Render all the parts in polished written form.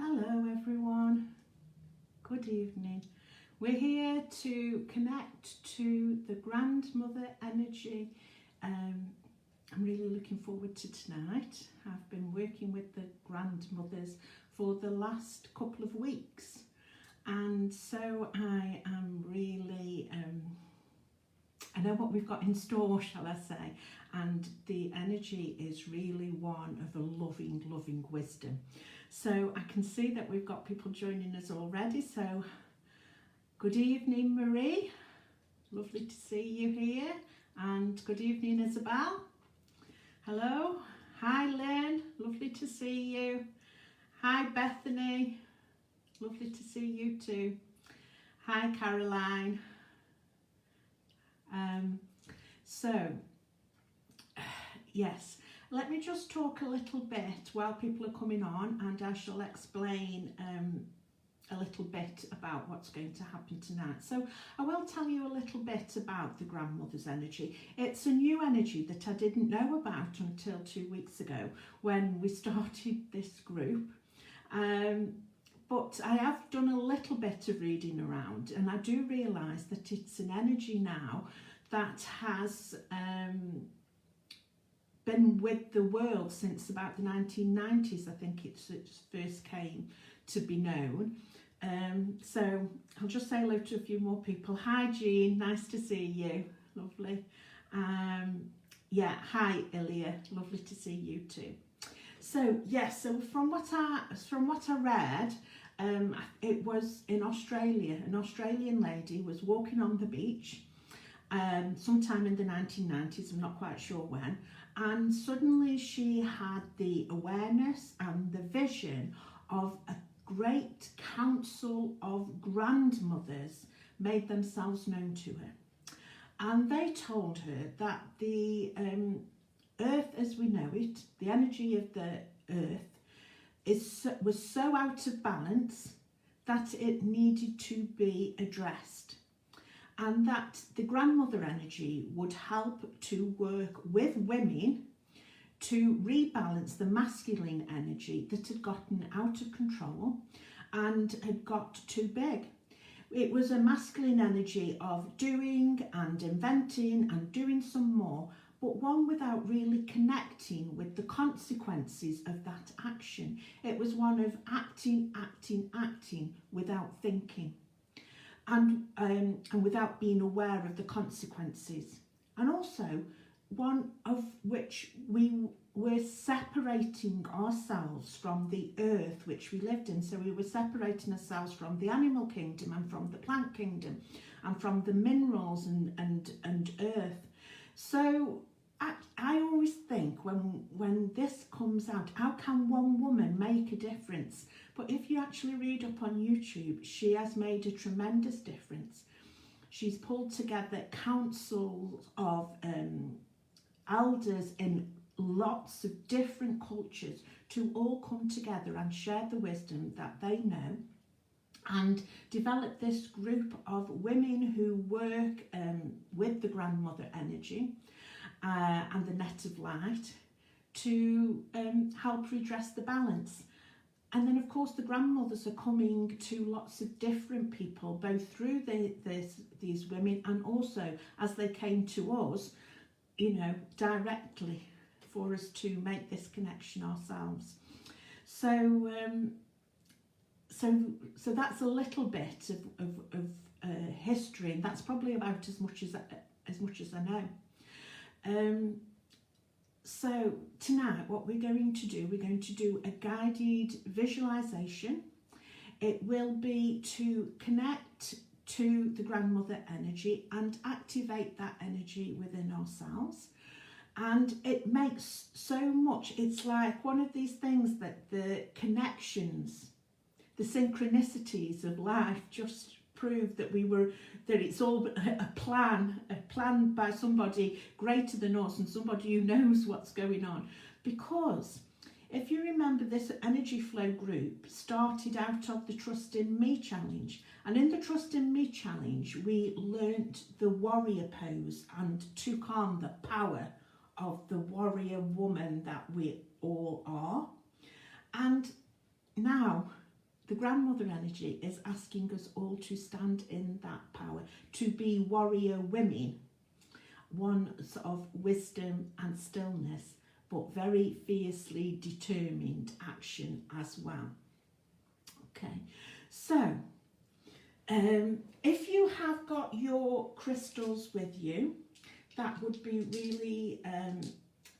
Hello everyone, good evening. We're here to connect to the grandmother energy. I'm really looking forward to tonight. I've been working with the grandmothers for the last couple of weeks, and so I am really I know what we've got in store, shall I say, and the energy is really one of a loving wisdom. So I can see that we've got people joining us already. So good evening, Marie. Lovely to see you here. And good evening, Isabel. Hello. Hi, Lynn. Lovely to see you. Hi, Bethany. Lovely to see you too. Hi, Caroline. Yes, let me just talk a little bit while people are coming on, and I shall explain a little bit about what's going to happen tonight. So I will tell you a little bit about the grandmother's energy. It's a new energy that I didn't know about until 2 weeks ago when we started this group. But I have done a little bit of reading around, and I do realise that it's an energy now that has been with the world since about the 1990s. I think it first came to be known. So I'll just say hello to a few more people. Hi Jean, nice to see you. Lovely. Yeah, hi Ilya, lovely to see you too. So yes, so from what I read, it was in Australia. An Australian lady was walking on the beach sometime in the 1990s, I'm not quite sure when, and suddenly she had the awareness and the vision of a great council of grandmothers made themselves known to her. And they told her that the earth as we know it, the energy of the earth, was so out of balance that it needed to be addressed, and that the grandmother energy would help to work with women to rebalance the masculine energy that had gotten out of control and had got too big. It was a masculine energy of doing and inventing and doing some more, but one without really connecting with the consequences of that action. It was one of acting without thinking, and without being aware of the consequences. And also one of which we were separating ourselves from the earth which we lived in. So we were separating ourselves from the animal kingdom and from the plant kingdom and from the minerals and earth. So I always think when this comes out, how can one woman make a difference? But if you actually read up on YouTube, she has made a tremendous difference. She's pulled together councils of elders in lots of different cultures to all come together and share the wisdom that they know, and develop this group of women who work with the grandmother energy and the net of light to help redress the balance. And then of course the grandmothers are coming to lots of different people, both through these women and also as they came to us, you know, directly for us to make this connection ourselves. So so that's a little bit of history, and that's probably about as much as I know. So tonight what we're going to do a guided visualization. It will be to connect to the grandmother energy and activate that energy within ourselves. And it makes so much, it's like one of these things that the connections, the synchronicities of life just prove that it's all a plan by somebody greater than us and somebody who knows what's going on. Because if you remember, this energy flow group started out of the Trust in Me challenge, and in the Trust in Me challenge we learnt the warrior pose and took on the power of the warrior woman that we all are. And now the grandmother energy is asking us all to stand in that power, to be warrior women, ones of wisdom and stillness, but very fiercely determined action as well. Okay, so if you have got your crystals with you, that would be really,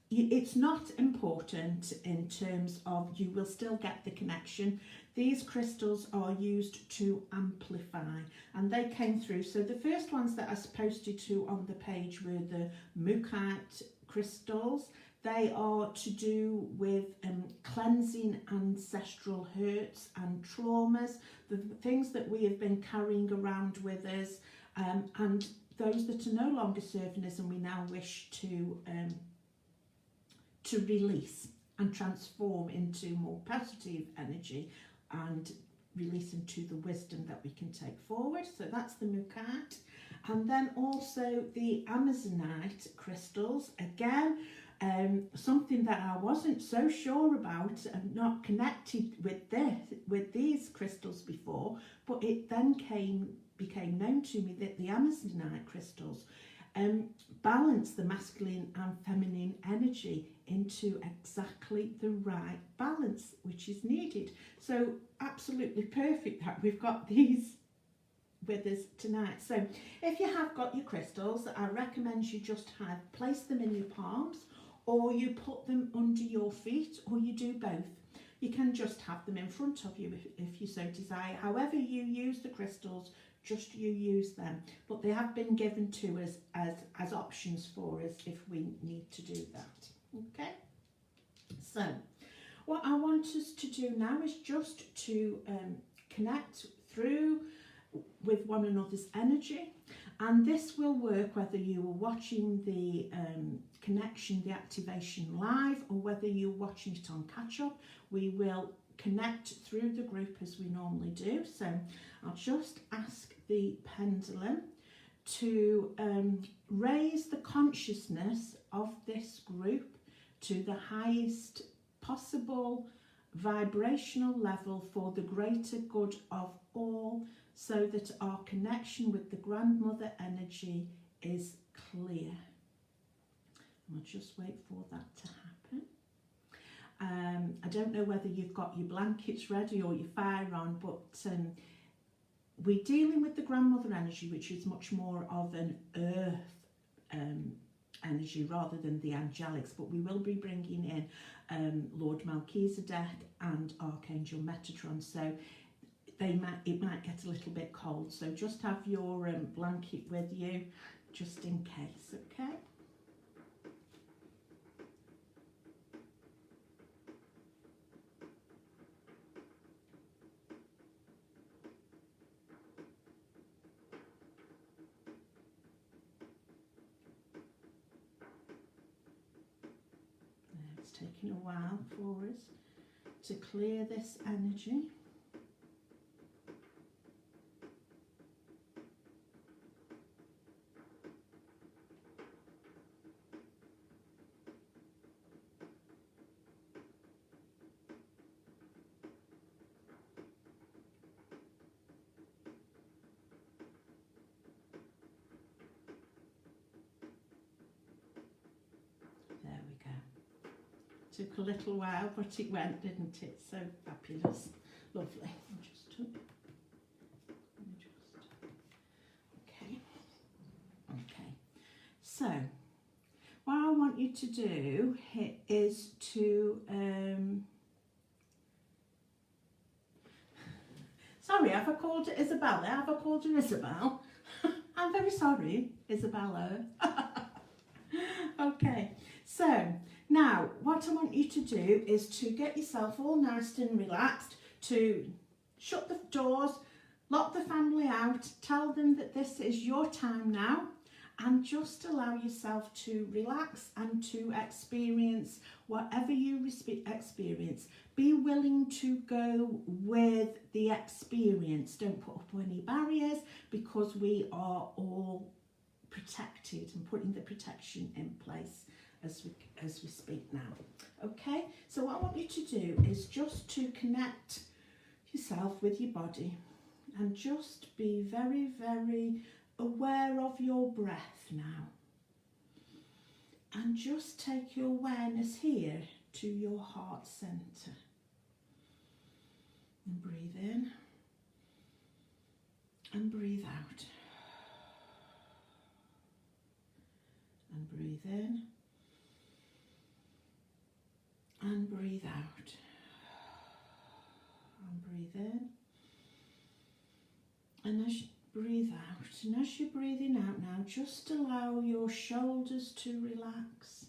it's not important in terms of, you will still get the connection. These crystals are used to amplify, and they came through. So the first ones that I posted to on the page were the Mukite crystals. They are to do with cleansing ancestral hurts and traumas, the things that we have been carrying around with us, and those that are no longer serving us and we now wish to release and transform into more positive energy and release into the wisdom that we can take forward. So that's the Mukite. And then also the Amazonite crystals. Again, something that I wasn't so sure about and not connected with these crystals before, but it then became known to me that the Amazonite crystals balance the masculine and feminine energy into exactly the right balance which is needed. So absolutely perfect that we've got these with us tonight. So if you have got your crystals, I recommend you just place them in your palms, or you put them under your feet, or you do both. You can just have them in front of you if you so desire. However you use the crystals, just you use them. But they have been given to us as options for us if we need to do that. Okay? So what I want us to do now is just to connect through with one another's energy, and this will work whether you are watching the connection, the activation live, or whether you're watching it on catch up. We will connect through the group as we normally do. So I'll just ask the pendulum to raise the consciousness of this group to the highest possible vibrational level for the greater good of all, so that our connection with the grandmother energy is clear. I'll just wait for that to happen. I don't know whether you've got your blankets ready or your fire on, but we're dealing with the grandmother energy, which is much more of an earth energy rather than the angelics, but we will be bringing in Lord Melchizedek and Archangel Metatron, so it might get a little bit cold, so just have your blanket with you just in case. Okay, it's taking a while for us to clear this energy. Took a little while, but it went, didn't it? So fabulous. Lovely. Okay. So, what I want you to do is to... Sorry, have I called her Isabella? Have I called her Isabel? I'm very sorry, Isabella. Okay, so now what I want you to do is to get yourself all nice and relaxed, to shut the doors, lock the family out, tell them that this is your time now, and just allow yourself to relax and to experience whatever you experience. Be willing to go with the experience. Don't put up any barriers, because we are all protected and putting the protection in place as we speak now. Okay, so what I want you to do is just to connect yourself with your body, and just be very, very aware of your breath now. And just take your awareness here to your heart centre. And breathe in and breathe out. And breathe in and breathe out. And breathe in. And as you breathe out, and as you're breathing out now, just allow your shoulders to relax.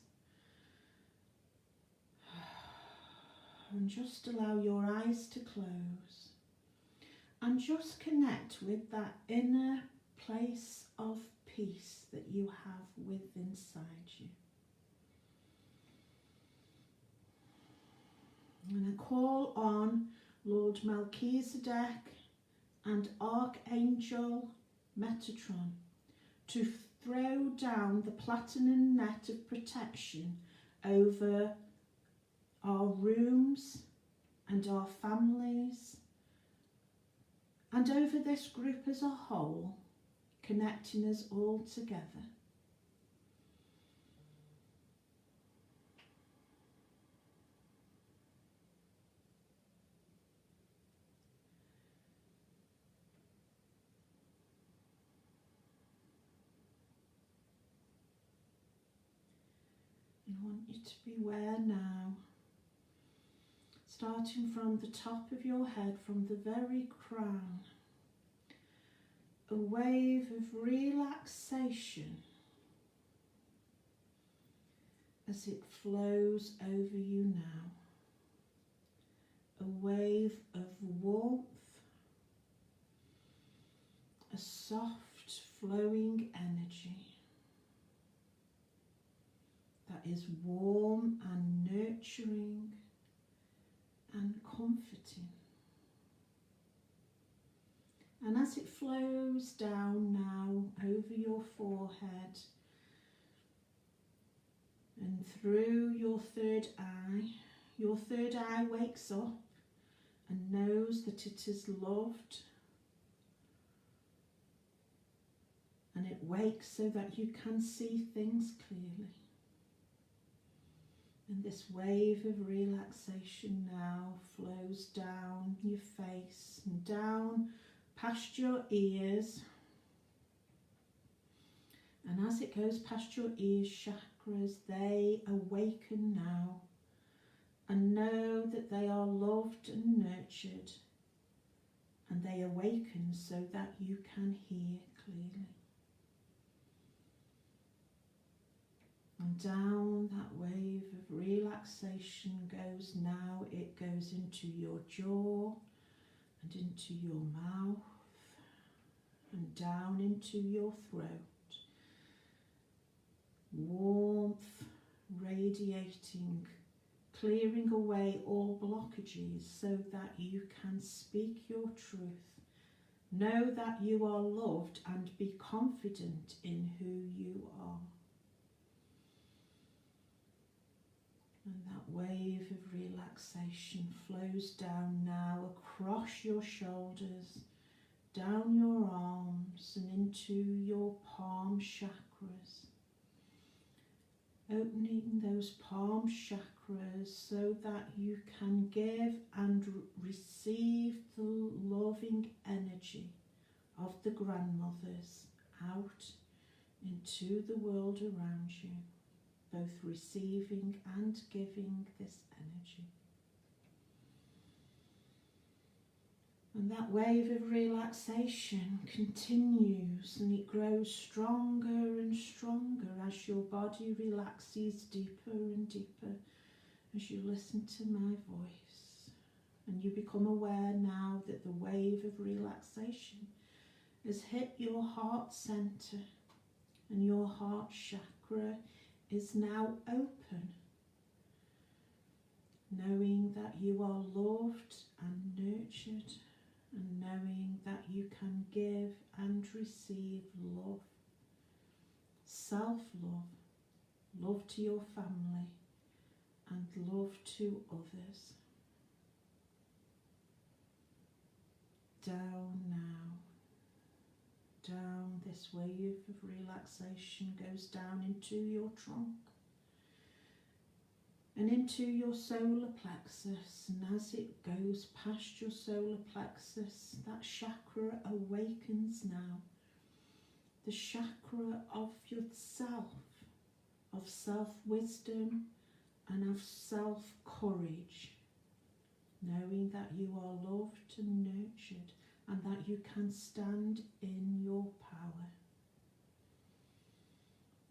And just allow your eyes to close. And just connect with that inner place of peace that you have within inside you. And I call on Lord Melchizedek and Archangel Metatron to throw down the platinum net of protection over our rooms and our families and over this group as a whole, connecting us all together. I want you to be aware now, starting from the top of your head, from the very crown, a wave of relaxation as it flows over you now. A wave of warmth, a soft flowing energy that is warm and nurturing and comforting. And as it flows down now over your forehead and through your third eye wakes up and knows that it is loved, and it wakes so that you can see things clearly. And this wave of relaxation now flows down your face and down past your ears. And as it goes past your ears chakras, they awaken now and know that they are loved and nurtured. And they awaken so that you can hear clearly. And down that wave of relaxation goes now, it goes into your jaw and into your mouth and down into your throat. Warmth radiating, clearing away all blockages so that you can speak your truth. Know that you are loved and be confident in who you are. And that wave of relaxation flows down now across your shoulders, down your arms and into your palm chakras. Opening those palm chakras so that you can give and receive the loving energy of the grandmothers out into the world around you. Both receiving and giving this energy. And that wave of relaxation continues and it grows stronger and stronger as your body relaxes deeper and deeper as you listen to my voice. And you become aware now that the wave of relaxation has hit your heart center and your heart chakra is now open, knowing that you are loved and nurtured, and knowing that you can give and receive love, self-love, love to your family, and love to others. down now. Down, this wave of relaxation goes down into your trunk and into your solar plexus, and as it goes past your solar plexus, that chakra awakens now. The chakra of yourself, of self-wisdom and of self-courage, knowing that you are loved and nurtured and that you can stand in your power.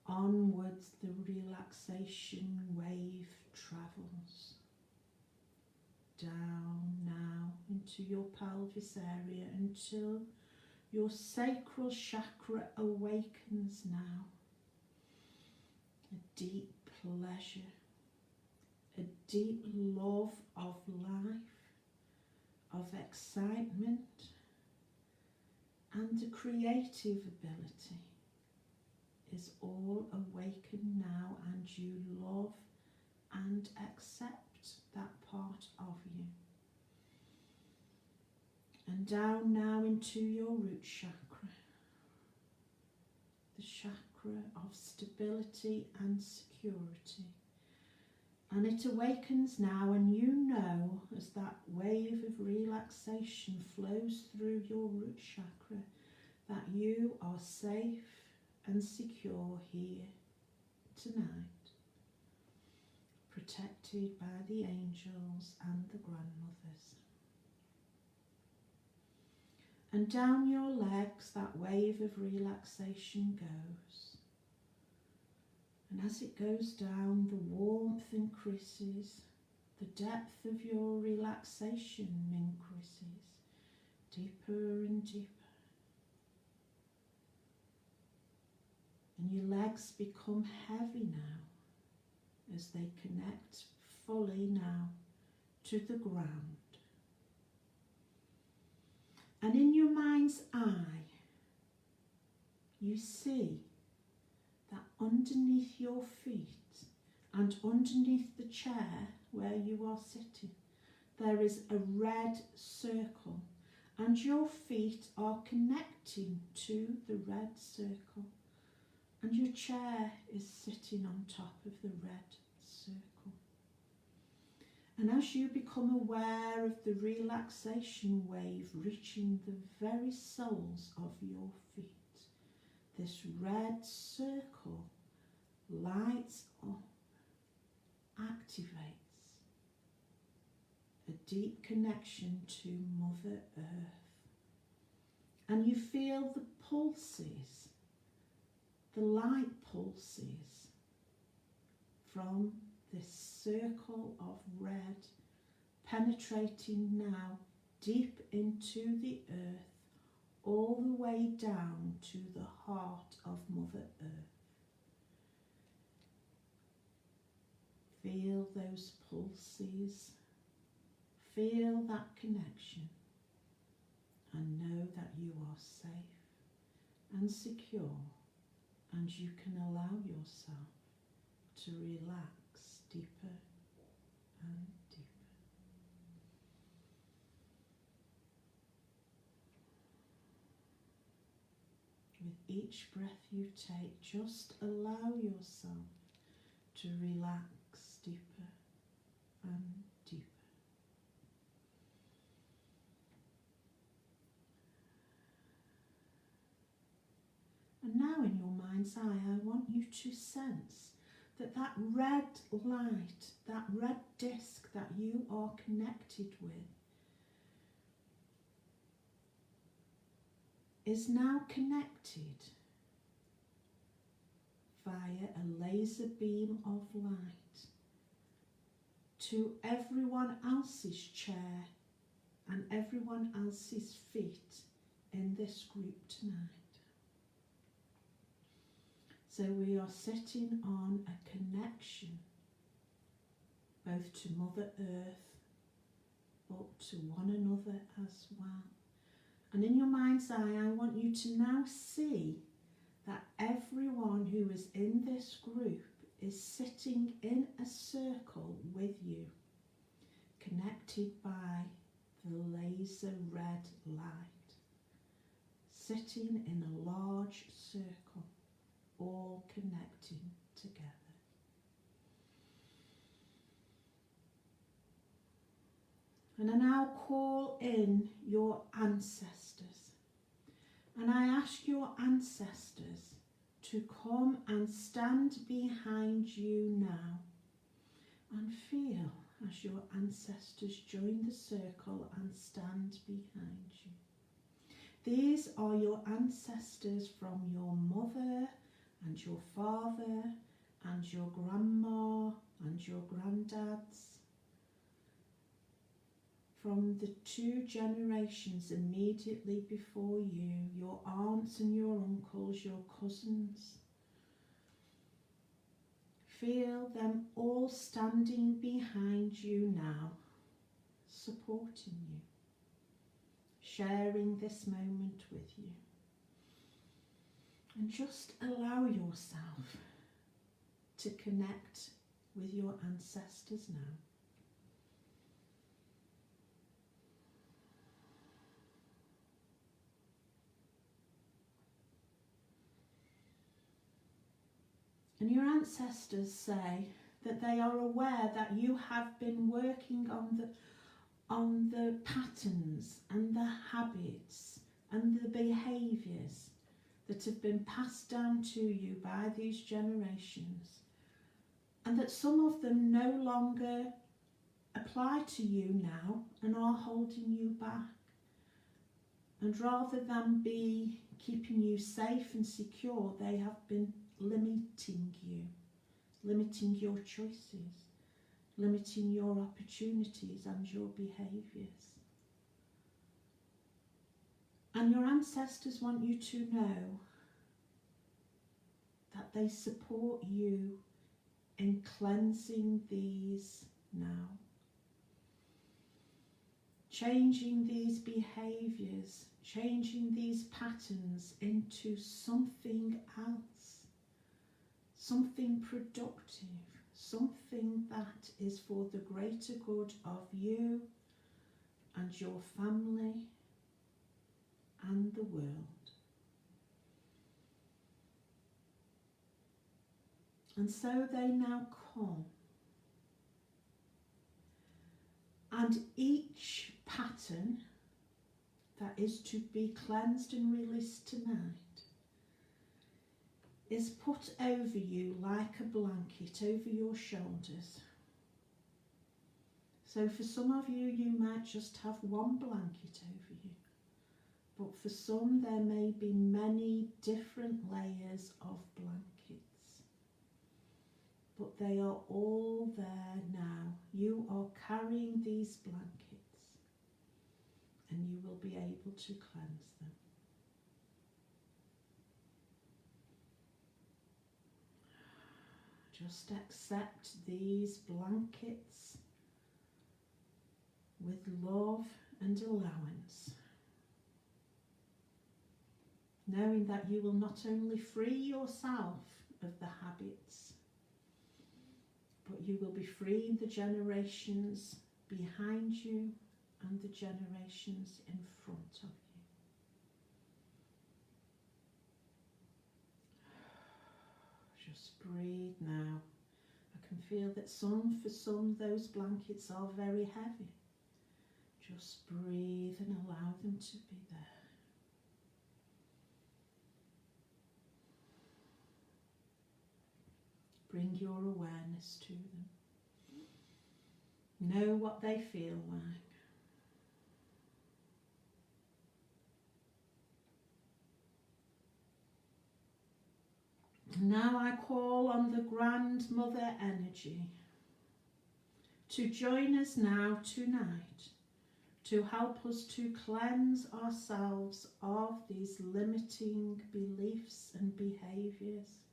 Onwards the relaxation wave travels. Down now into your pelvis area until your sacral chakra awakens now. A deep pleasure, a deep love of life, of excitement, and a creative ability is all awakened now, and you love and accept that part of you. And down now into your root chakra, the chakra of stability and security. And it awakens now, and you know, as that wave of relaxation flows through your root chakra, that you are safe and secure here tonight, protected by the angels and the grandmothers. And down your legs that wave of relaxation goes. And as it goes down, the warmth increases, the depth of your relaxation increases, deeper and deeper. And your legs become heavy now as they connect fully now to the ground. And in your mind's eye, you see that underneath your feet and underneath the chair where you are sitting, there is a red circle, and your feet are connecting to the red circle, and your chair is sitting on top of the red circle. And as you become aware of the relaxation wave reaching the very soles of your feet, this red circle lights up, activates a deep connection to Mother Earth. And you feel the pulses, the light pulses from this circle of red penetrating now deep into the earth, all the way down to the heart of Mother Earth. Feel those pulses, feel that connection, and know that you are safe and secure, and you can allow yourself to relax deeper and deeper. With each breath you take, just allow yourself to relax deeper and deeper. And now in your mind's eye, I want you to sense that that red light, that red disc that you are connected with, is now connected via a laser beam of light to everyone else's chair and everyone else's feet in this group tonight. So we are sitting on a connection both to Mother Earth but to one another as well. And in your mind's eye, I want you to now see that everyone who is in this group is sitting in a circle with you, connected by the laser red light, sitting in a large circle, all connecting together. And I now call in your ancestors, and I ask your ancestors to come and stand behind you now, and feel as your ancestors join the circle and stand behind you. These are your ancestors from your mother and your father and your grandma and your granddads, from the 2 generations immediately before you, your aunts and your uncles, your cousins. Feel them all standing behind you now, supporting you, sharing this moment with you. And just allow yourself to connect with your ancestors now. And your ancestors say that they are aware that you have been working on the patterns and the habits and the behaviours that have been passed down to you by these generations, and that some of them no longer apply to you now and are holding you back. And rather than be keeping you safe and secure, they have been limiting you, limiting your choices, limiting your opportunities and your behaviours. And your ancestors want you to know that they support you in cleansing these now, changing these behaviours, changing these patterns into something else, something productive, something that is for the greater good of you and your family and the world. And so they now come, and each pattern that is to be cleansed and released tonight is put over you like a blanket over your shoulders. So for some of you, you might just have one blanket over you, but for some there may be many different layers of blankets. But they are all there now. You are carrying these blankets, and you will be able to cleanse them. Just accept these blankets with love and allowance, knowing that you will not only free yourself of the habits, but you will be freeing the generations behind you and the generations in front of you. Just breathe now. I can feel that for some, those blankets are very heavy. Just breathe and allow them to be there. Bring your awareness to them. Know what they feel like. Now I call on the grandmother energy to join us now tonight, to help us to cleanse ourselves of these limiting beliefs and behaviours.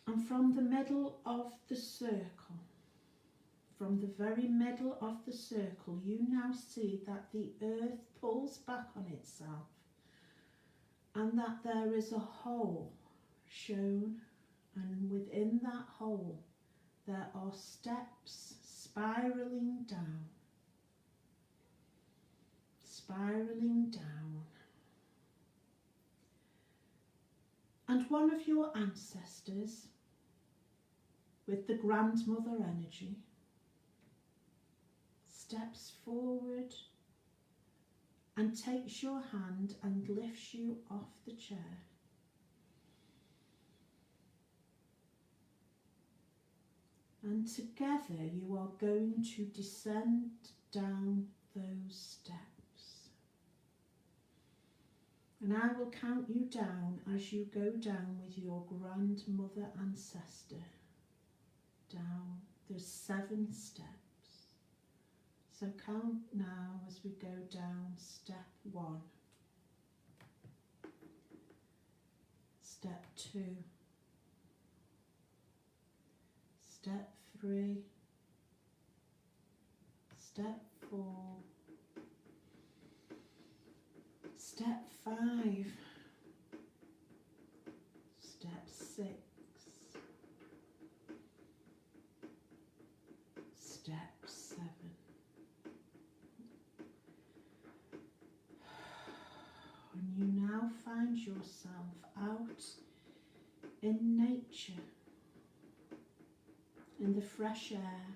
And from the middle of the circle, from the very middle of the circle, you now see that the earth pulls back on itself, and that there is a hole shown, and within that hole there are steps spiralling down, spiralling down. And one of your ancestors, with the grandmother energy, steps forward and takes your hand and lifts you off the chair. And together you are going to descend down those steps. And I will count you down as you go down with your grandmother ancestor. Down. There's 7 steps. So count now as we go down step 1. Step 2. Step 3. Step 4. Step 5. Step 6. Step 7. And you now find yourself out in nature, in the fresh air,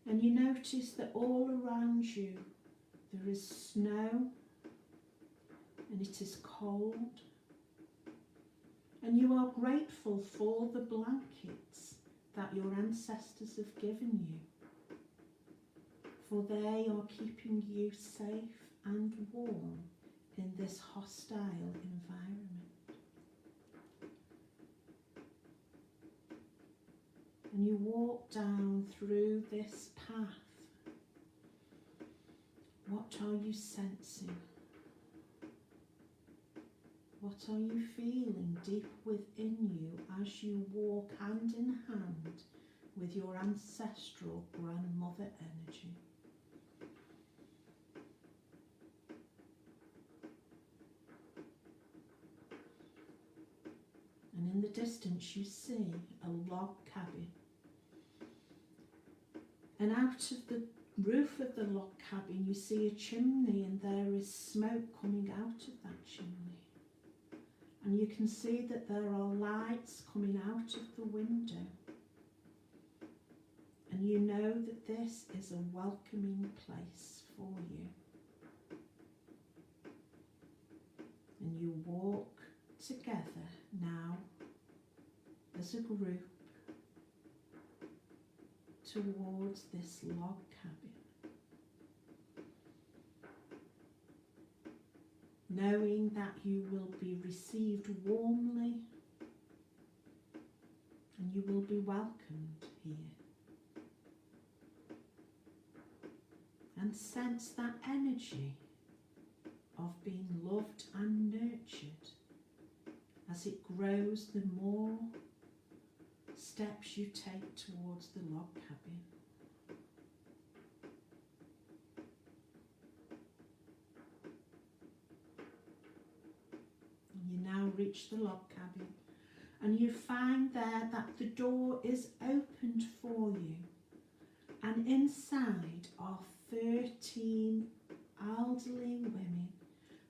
and you notice that all around you there is snow and it is cold, and you are grateful for the blankets that your ancestors have given you, for they are keeping you safe and warm in this hostile environment. And you walk down through this path. What are you sensing? What are you feeling deep within you as you walk hand in hand with your ancestral grandmother energy? And in the distance you see a log cabin. And out of the roof of the log cabin you see a chimney, and there is smoke coming out of that chimney. And you can see that there are lights coming out of the window. And you know that this is a welcoming place for you. And you walk together now as a group towards this log cabin, knowing that you will be received warmly and you will be welcomed here. And sense that energy of being loved and nurtured as it grows the more steps you take towards the log cabin. And you now reach the log cabin, and you find there that the door is opened for you, and inside are 13 elderly women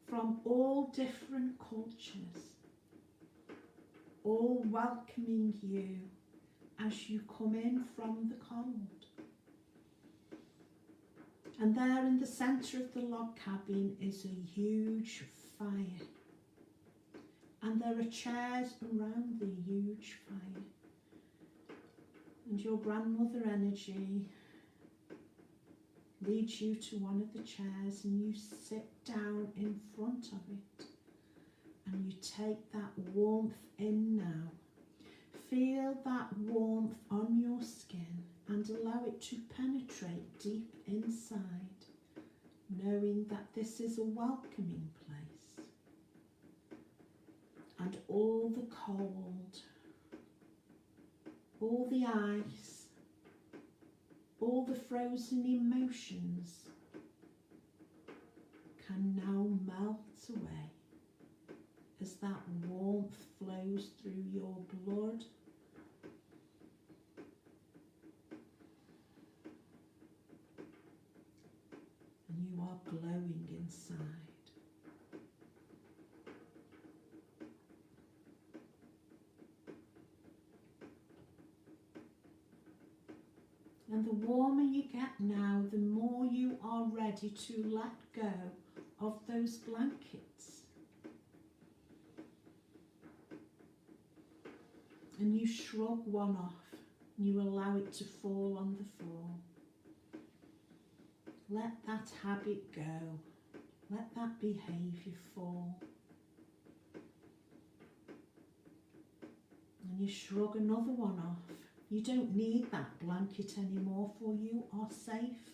from all different cultures, all welcoming you as you come in from the cold. And there in the centre of the log cabin is a huge fire, and there are chairs around the huge fire, and your grandmother energy leads you to one of the chairs, and you sit down in front of it, and you take that warmth in now. Feel that warmth on your skin and allow it to penetrate deep inside, knowing that this is a welcoming place. And all the cold, all the ice, all the frozen emotions can now melt away as that warmth flows through your blood side. And the warmer you get now, the more you are ready to let go of those blankets. And you shrug one off and you allow it to fall on the floor. Let that habit go. Let that behaviour fall. And you shrug another one off. You don't need that blanket anymore, for you are safe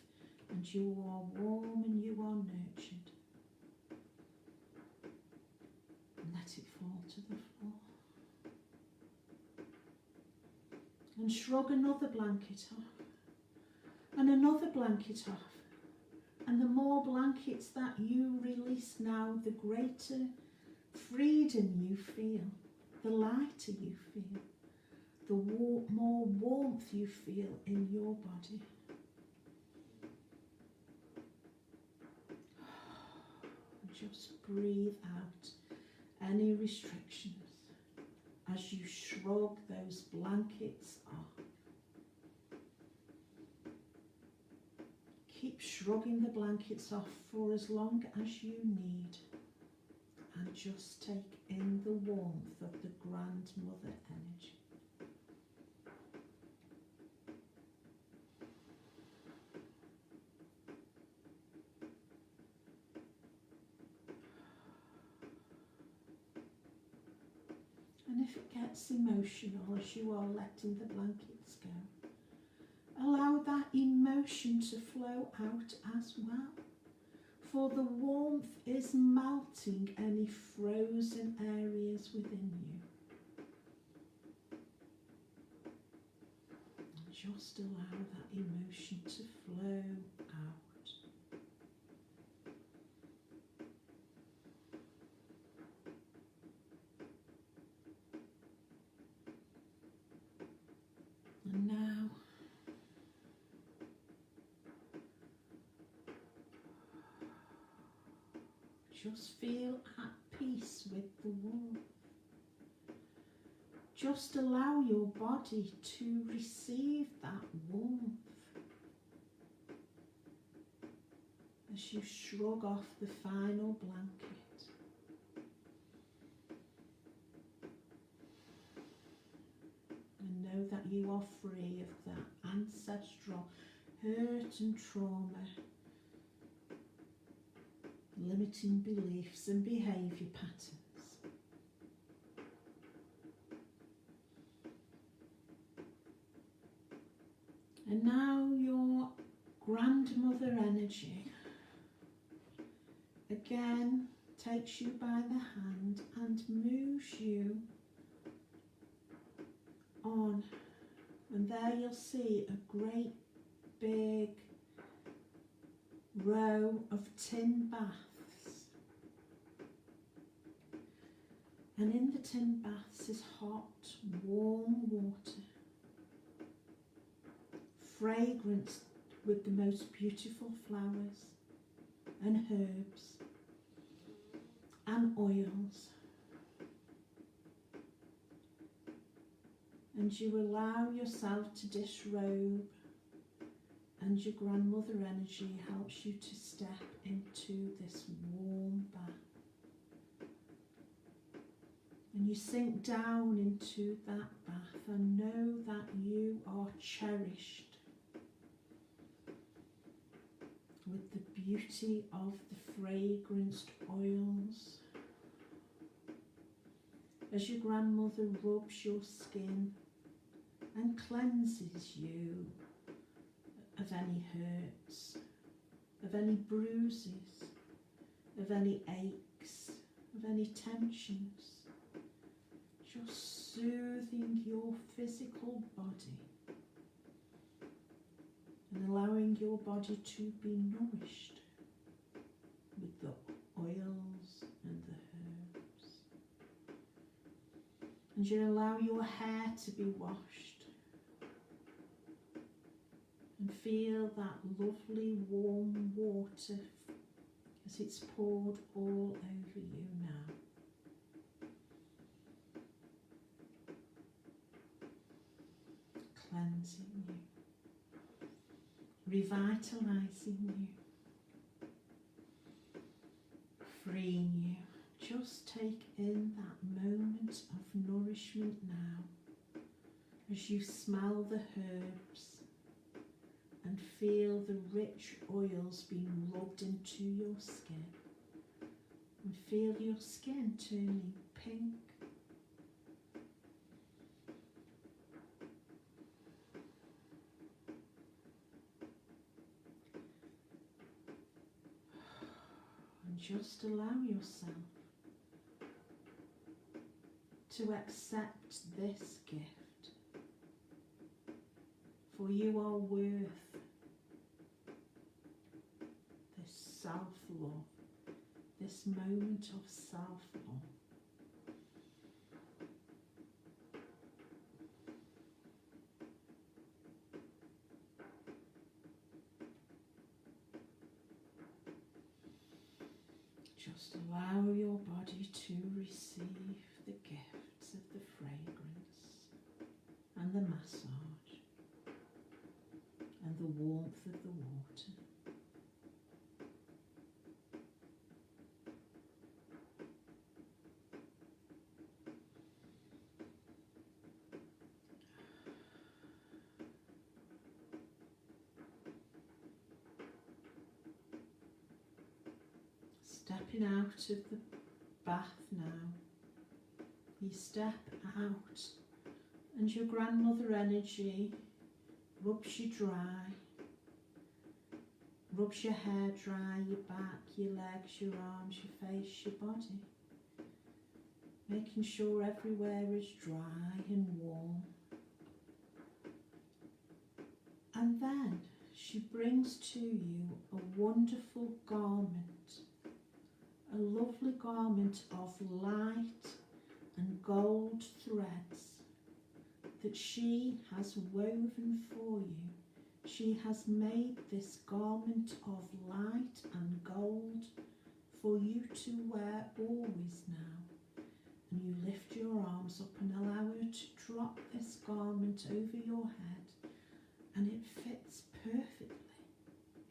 and you are warm and you are nurtured. And let it fall to the floor. And shrug another blanket off. And another blanket off. And the more blankets that you release now, the greater freedom you feel, the lighter you feel, the more warmth you feel in your body. Just breathe out any restrictions as you shrug those blankets off. Keep shrugging the blankets off for as long as you need, and just take in the warmth of the grandmother energy. And if it gets emotional as you are letting the blankets go, allow that emotion to flow out as well. For the warmth is melting any frozen areas within you. And just allow that emotion to flow out. And now, just feel at peace with the warmth. Just allow your body to receive that warmth as you shrug off the final blanket. And know that you are free of that ancestral hurt and trauma, limiting beliefs and behaviour patterns. And now your grandmother energy again takes you by the hand and moves you on. And there you'll see a great big row of tin baths. And in the tin baths is hot, warm water, fragranced with the most beautiful flowers and herbs and oils. And you allow yourself to disrobe, and your grandmother energy helps you to step into this warm bath. And you sink down into that bath and know that you are cherished with the beauty of the fragranced oils. As your grandmother rubs your skin and cleanses you of any hurts, of any bruises, of any aches, of any tensions, just soothing your physical body and allowing your body to be nourished with the oils and the herbs. And you allow your hair to be washed and feel that lovely warm water as it's poured all over you now. Cleansing you, revitalizing you, freeing you. Just take in that moment of nourishment now as you smell the herbs and feel the rich oils being rubbed into your skin, and feel your skin turning pink. And just allow yourself to accept this gift, for you are worth this self-love, this moment of self-love. Just allow your body to receive the gifts of the fragrance and the massage and the warmth of the water. Stepping out of the bath now, you step out and your grandmother energy rubs you dry, rubs your hair dry, your back, your legs, your arms, your face, your body, making sure everywhere is dry and warm. And then she brings to you a wonderful garment, a lovely garment of light and gold threads that she has woven for you. She has made this garment of light and gold for you to wear always now. And you lift your arms up and allow her to drop this garment over your head, and it fits perfectly.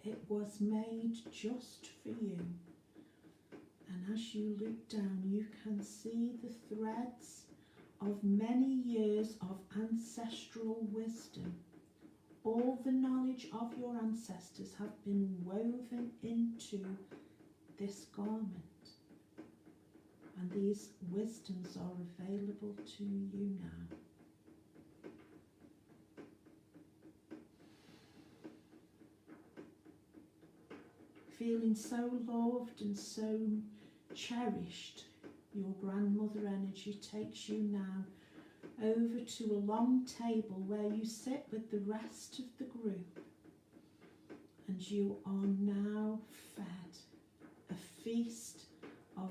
It was made just for you. And as you look down, you can see the threads of many years of ancestral wisdom. All the knowledge of your ancestors have been woven into this garment. And these wisdoms are available to you now. Feeling so loved and so cherished, your grandmother energy takes you now over to a long table where you sit with the rest of the group, and you are now fed a feast of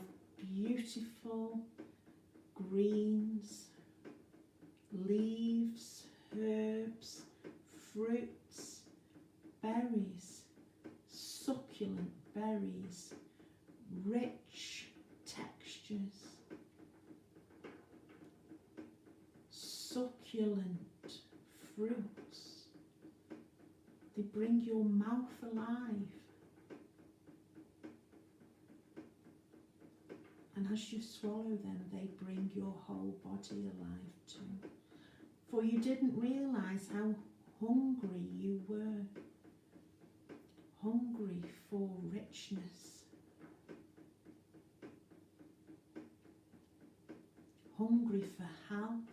beautiful greens, leaves, herbs, fruits, berries, succulent berries, rich textures, succulent fruits. They bring your mouth alive. And as you swallow them, they bring your whole body alive too. For you didn't realise how hungry you were. Hungry for richness. Hungry for health.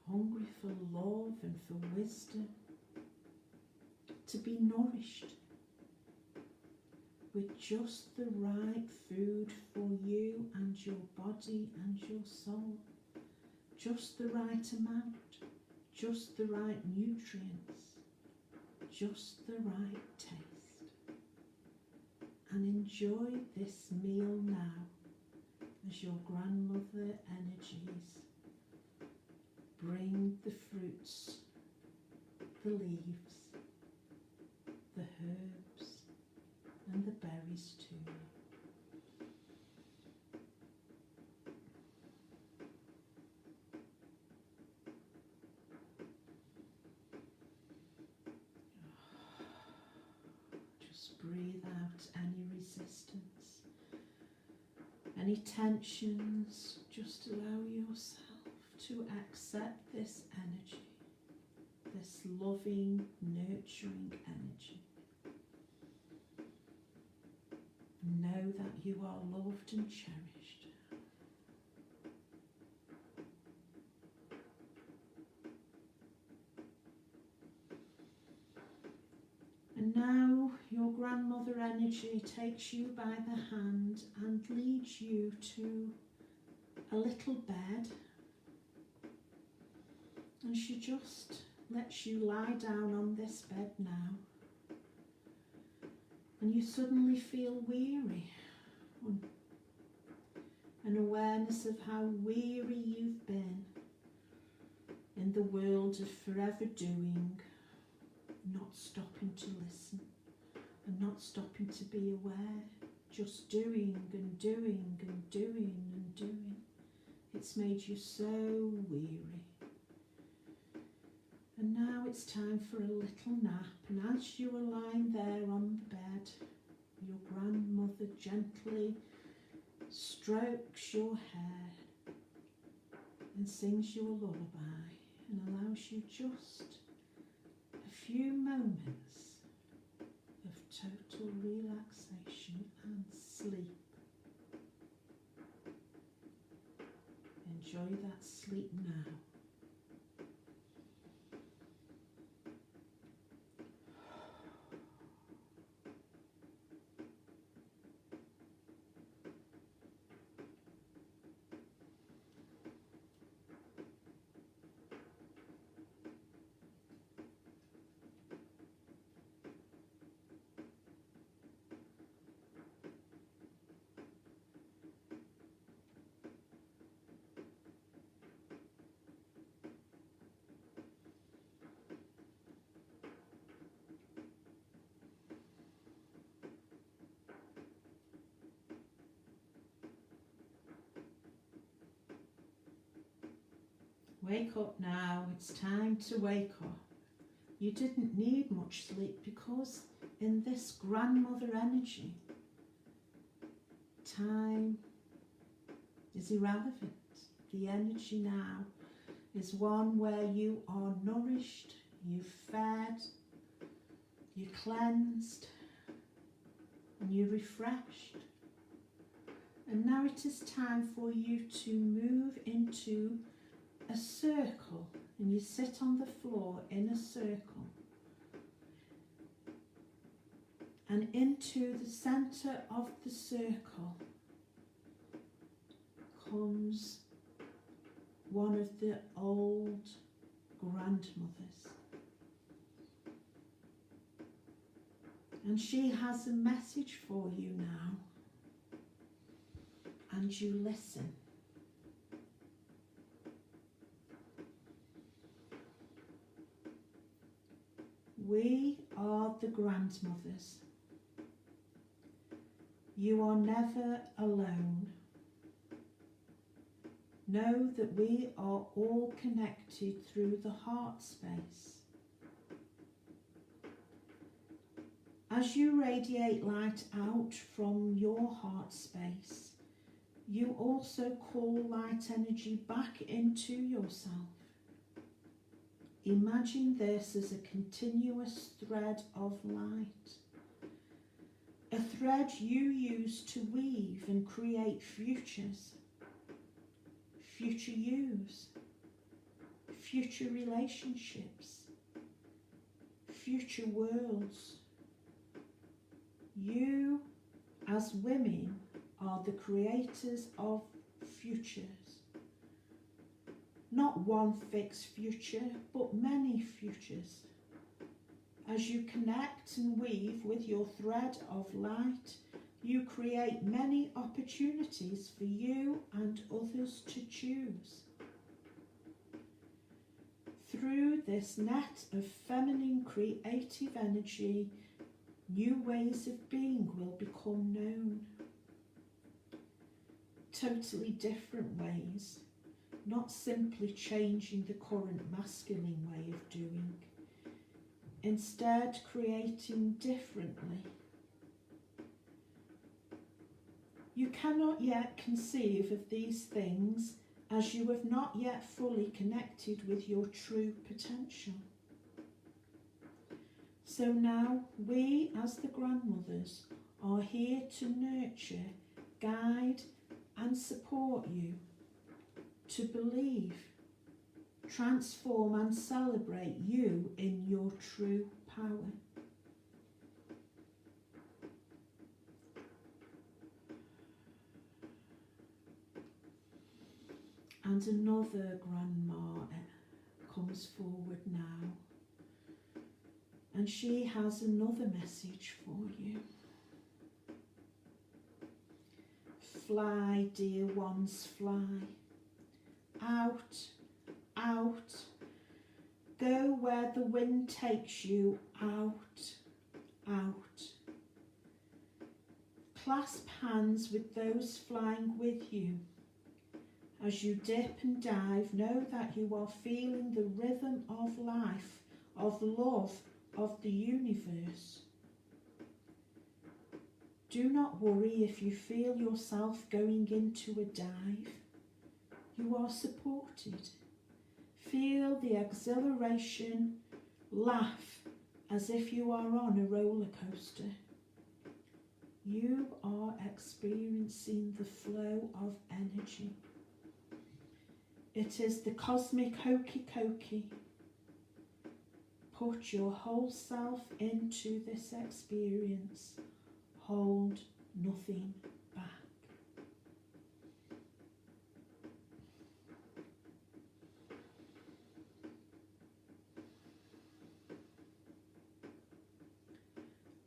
Hungry for love and for wisdom. To be nourished with just the right food for you and your body and your soul. Just the right amount. Just the right nutrients. Just the right taste. And enjoy this meal now as your grandmother energies bring the fruits, the leaves, the herbs, berries to you. Just breathe out any resistance, any tensions. Just allow yourself to accept this energy, this loving, nurturing energy. Know that you are loved and cherished. And now your grandmother energy takes you by the hand and leads you to a little bed. And she just lets you lie down on this bed now. And you suddenly feel weary. An awareness of how weary you've been in the world of forever doing, not stopping to listen and not stopping to be aware, just doing and doing and doing and doing. It's made you so weary. And now it's time for a little nap, and as you are lying there on the bed, your grandmother gently strokes your hair and sings you a lullaby and allows you just a few moments of total relaxation and sleep. Enjoy that sleep now. Wake up now, it's time to wake up. You didn't need much sleep because in this grandmother energy, time is irrelevant. The energy now is one where you are nourished, you've fed, you're cleansed, and you're refreshed. And now it is time for you to move into a circle, and you sit on the floor in a circle, and into the centre of the circle comes one of the old grandmothers, and she has a message for you now, and you listen. We are the grandmothers. You are never alone. Know that we are all connected through the heart space. As you radiate light out from your heart space, you also call light energy back into yourself. Imagine this as a continuous thread of light, a thread you use to weave and create futures, future yous, future relationships, future worlds. You, as women, are the creators of futures. Not one fixed future, but many futures. As you connect and weave with your thread of light, you create many opportunities for you and others to choose. Through this net of feminine creative energy, New ways of being will become known. Totally different ways, not simply changing the current masculine way of doing. Instead, creating differently. You cannot yet conceive of these things as you have not yet fully connected with your true potential. So now we, as the grandmothers, are here to nurture, guide and support you to believe, transform and celebrate you in your true power. And another grandma comes forward now, and she has another message for you. Fly, dear ones, fly. Out, out. Go where the wind takes you, out, out. Clasp hands with those flying with you. As you dip and dive, know that you are feeling the rhythm of life, of love, of the universe. Do not worry if you feel yourself going into a dive. You are supported. Feel the exhilaration, laugh as if you are on a roller coaster. You are experiencing the flow of energy. It is the cosmic hokey cokey. Put your whole self into this experience. Hold nothing back.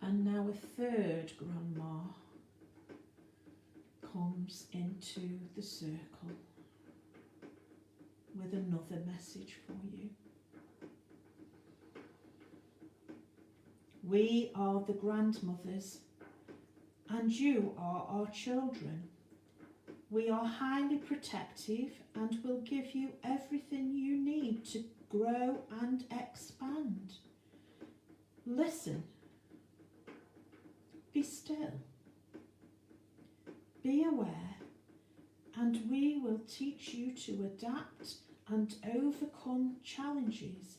And now a third grandma comes into the circle with another message for you. We are the grandmothers, and you are our children. We are highly protective and will give you everything you need to grow and expand. Listen. Be still. Be aware, and we will teach you to adapt and overcome challenges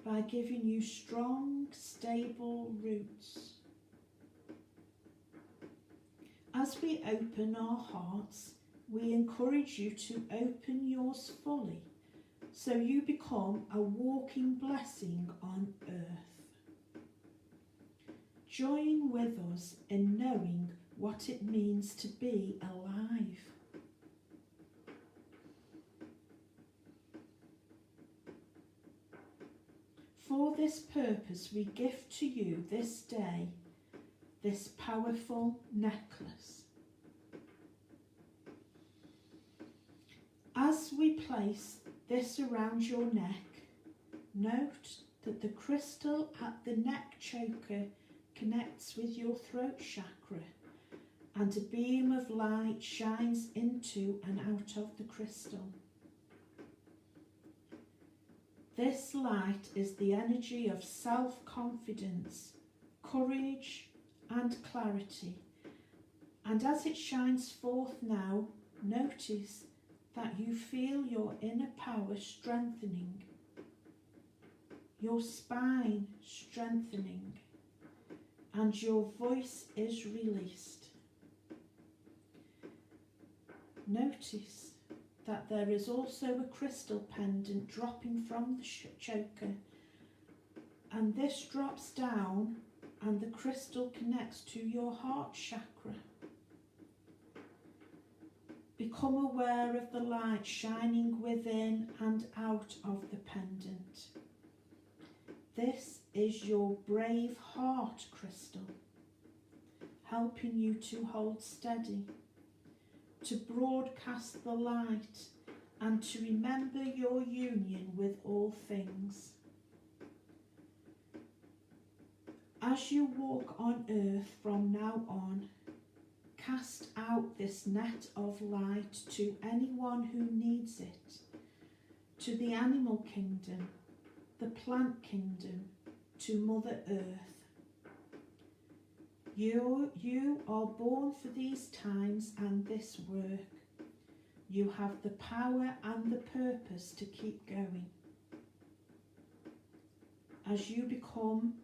by giving you strong, stable roots. As we open our hearts, we encourage you to open yours fully, so you become a walking blessing on earth. Join with us in knowing what it means to be alive. For this purpose, we gift to you this day this powerful necklace. As we place this around your neck, note that the crystal at the neck choker connects with your throat chakra, and a beam of light shines into and out of the crystal. This light is the energy of self-confidence, courage and clarity, and as it shines forth now, notice that you feel your inner power strengthening, your spine strengthening, and your voice is released. Notice that there is also a crystal pendant dropping from the choker, and this drops down and the crystal connects to your heart chakra. Become aware of the light shining within and out of the pendant. This is your brave heart crystal, helping you to hold steady, to broadcast the light, and to remember your union with all things. as you walk on earth from now on, cast out this net of light to anyone who needs it, to the animal kingdom, the plant kingdom, to Mother Earth. You are born for these times and this work. You have the power and the purpose to keep going. As you become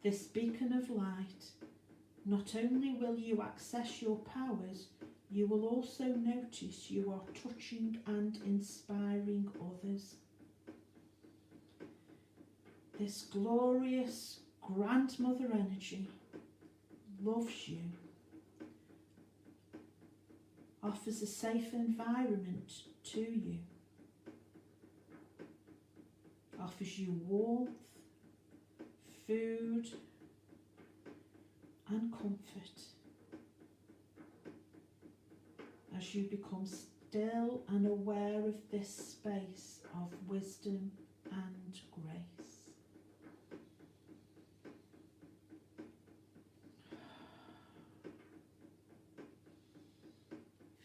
this beacon of light, not only will you access your powers, you will also notice you are touching and inspiring others. This glorious grandmother energy loves you, offers a safe environment to you, offers you warmth, food and comfort as you become still and aware of this space of wisdom and grace.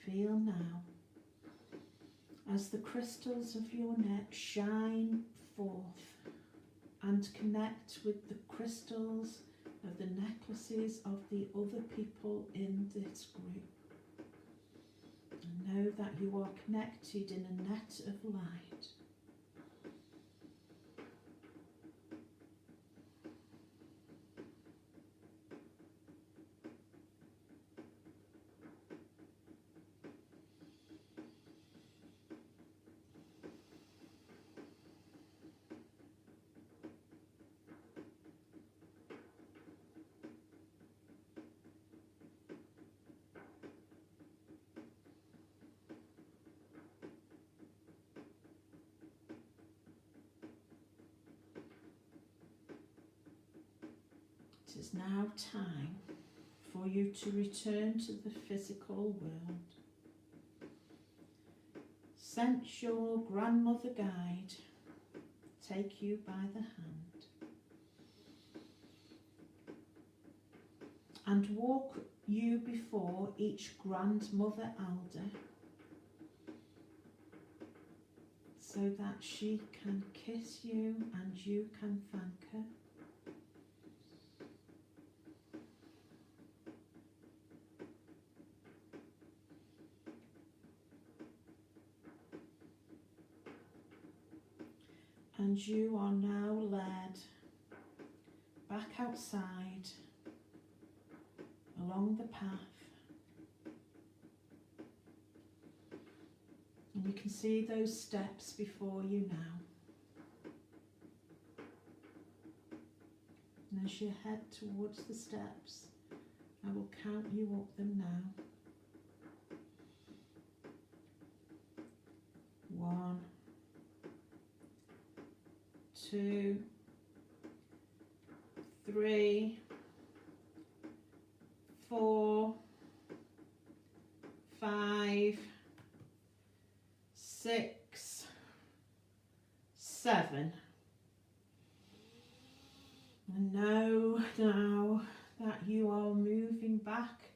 Feel now as the crystals of your neck shine forth and connect with the crystals of the necklaces of the other people in this group. And know that you are connected in a net of light. It is now time for you to return to the physical world. Sense your grandmother guide take you by the hand and walk you before each grandmother elder so that she can kiss you and you can thank her. And you are now led back outside along the path. And you can see those steps before you now. And as you head towards the steps, I will count you up them now. 1, 2, 3, 4, 5, 6, 7. And know now that you are moving back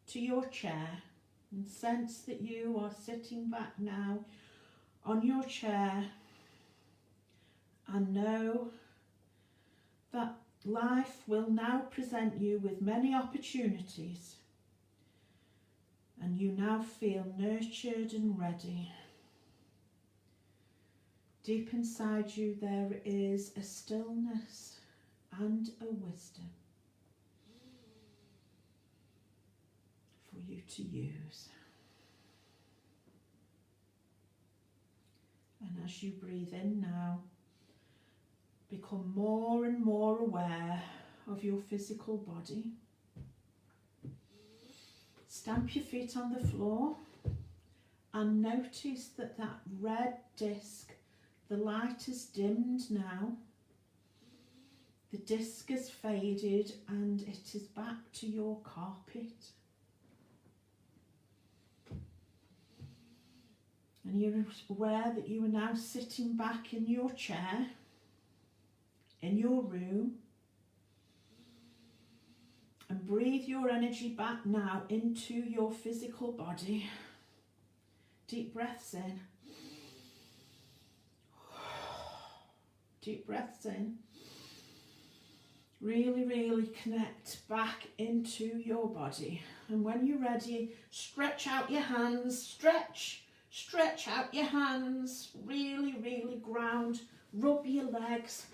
to your chair, and sense that you are sitting back now on your chair, and know that life will now present you with many opportunities, and you now feel nurtured and ready. Deep inside you there is a stillness and a wisdom for you to use. And as you breathe in now, become more and more aware of your physical body. Stamp your feet on the floor and notice that that red disc, the light is dimmed now. The disc has faded and it is back to your carpet. And you're aware that you are now sitting back in your chair, in your room, breathe your energy back now into your physical body. Deep breaths in. Deep breaths in. Really, really connect back into your body. And when you're ready, stretch out your hands. Stretch out your hands. Really, really ground. Rub your legs.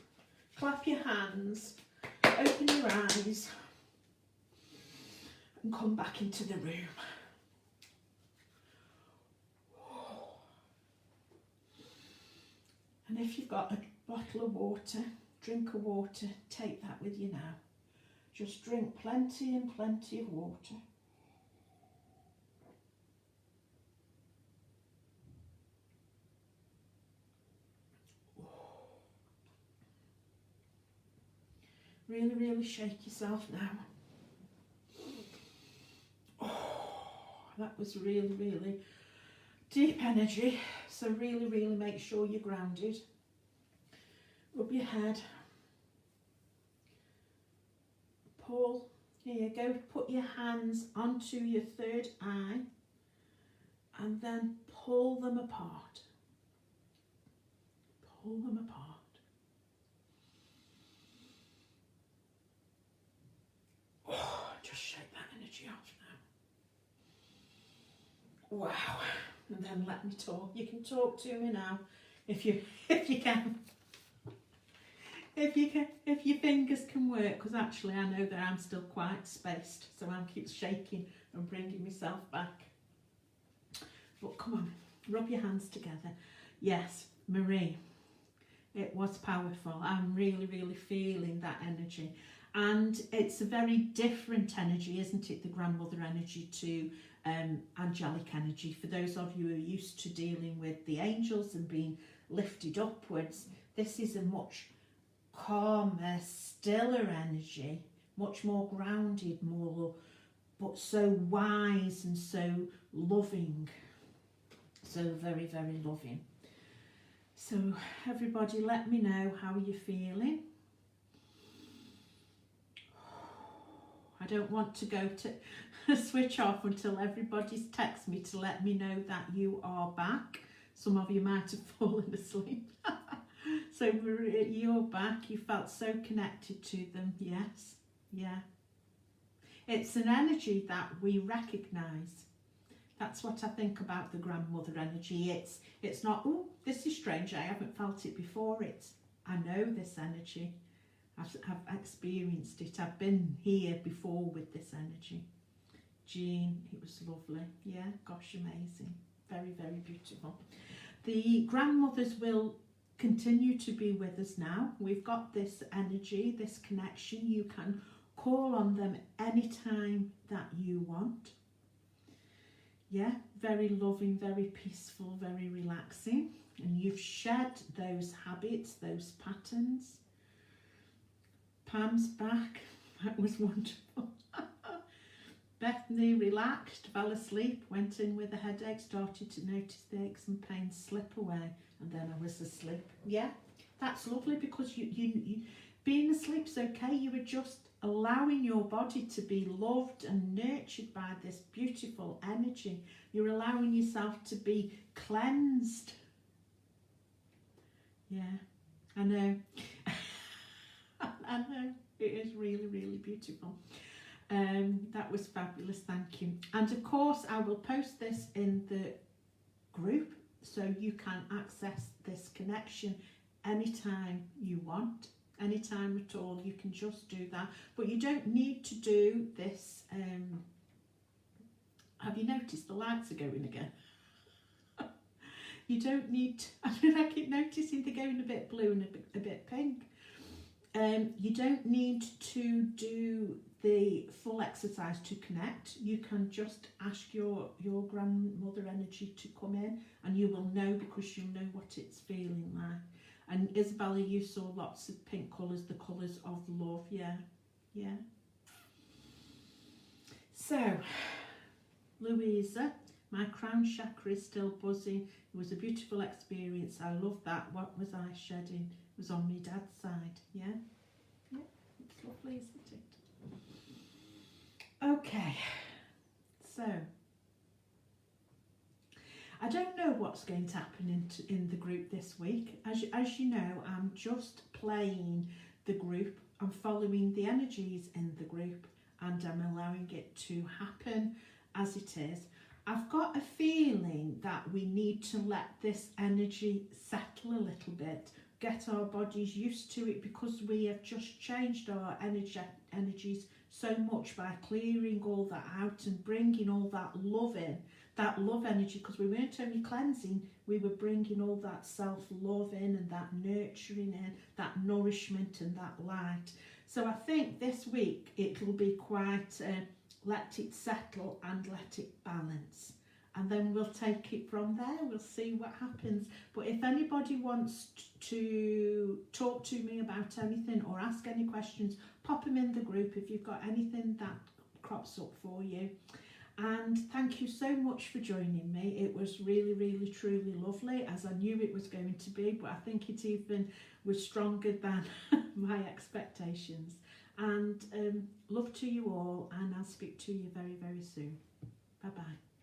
Clap your hands. Open your eyes. And come back into the room. And if you've got a bottle of water, drink of water, take that with you now. Just drink plenty and plenty of water. Really, really shake yourself now. That was really, really deep energy. So really, really make sure you're grounded. Rub your head. Pull. Here you go. Put your hands onto your third eye and then pull them apart. Pull them apart. Oh, just shake that energy off now. Wow. And then let me talk. You can talk to me now if you can. If your fingers can work, because actually I know that I'm still quite spaced, so I'll keep shaking and bringing myself back. But come on, rub your hands together. Yes, Marie, it was powerful. I'm really, really feeling that energy. And it's a very different energy, isn't it, the grandmother energy to angelic energy. For those of you who are used to dealing with the angels and being lifted upwards, this is a much calmer, stiller energy, much more grounded, but so wise and so loving. So very, very loving. So everybody, let me know how you're feeling. I don't want to go to switch off until everybody's texted me to let me know that you are back. Some of you might have fallen asleep. So you're back. You felt so connected to them. Yes. Yeah. It's an energy that we recognise. That's what I think about the grandmother energy. It's not, oh, this is strange, I haven't felt it before. It's, I know this energy. I've experienced it. I've been here before with this energy. Jean, it was lovely. Yeah, gosh, amazing. Very, very beautiful. The grandmothers will continue to be with us now. We've got this energy, this connection. You can call on them anytime that you want. Yeah, very loving, very peaceful, very relaxing. And you've shed those habits, those patterns. Pam's back. That was wonderful. Bethany relaxed, fell asleep, went in with a headache, started to notice the aches and pains slip away, and then I was asleep. Yeah, that's lovely, because you being asleep's okay. You were just allowing your body to be loved and nurtured by this beautiful energy. You're allowing yourself to be cleansed. Yeah, I know. I know, it is really, really beautiful. That was fabulous, thank you. And of course I will post this in the group so you can access this connection anytime you want, anytime at all. You can just do that, but you don't need to do this. Have you noticed the lights are going again? You don't need to, I keep noticing they're going a bit blue and a bit pink. You don't need to do the full exercise to connect. You can just ask your grandmother energy to come in, and you will know, because you'll know what it's feeling like. And Isabella, you saw lots of pink colours, the colours of love. Yeah, yeah. So, Louisa, my crown chakra is still buzzing. It was a beautiful experience. I love that. What was I shedding? It was on my dad's side. Yeah, yeah. It's lovely, isn't it? So I don't know what's going to happen in the group this week. As you know, I'm just playing the group. I'm following the energies in the group and I'm allowing it to happen as it is. I've got a feeling that we need to let this energy settle a little bit, get our bodies used to it, because we have just changed our energies so much by clearing all that out and bringing all that love in, that love energy, because we weren't only cleansing, we were bringing all that self-love in and that nurturing in, that nourishment and that light. So I think this week it will be quite let it settle and let it balance, and then we'll take it from there. We'll see what happens. But if anybody wants to talk to me about anything or ask any questions, pop them in the group if you've got anything that crops up for you. And thank you so much for joining me. It was really, really, truly lovely, as I knew it was going to be, but I think it even was stronger than my expectations. And love to you all, and I'll speak to you very, very soon. Bye-bye.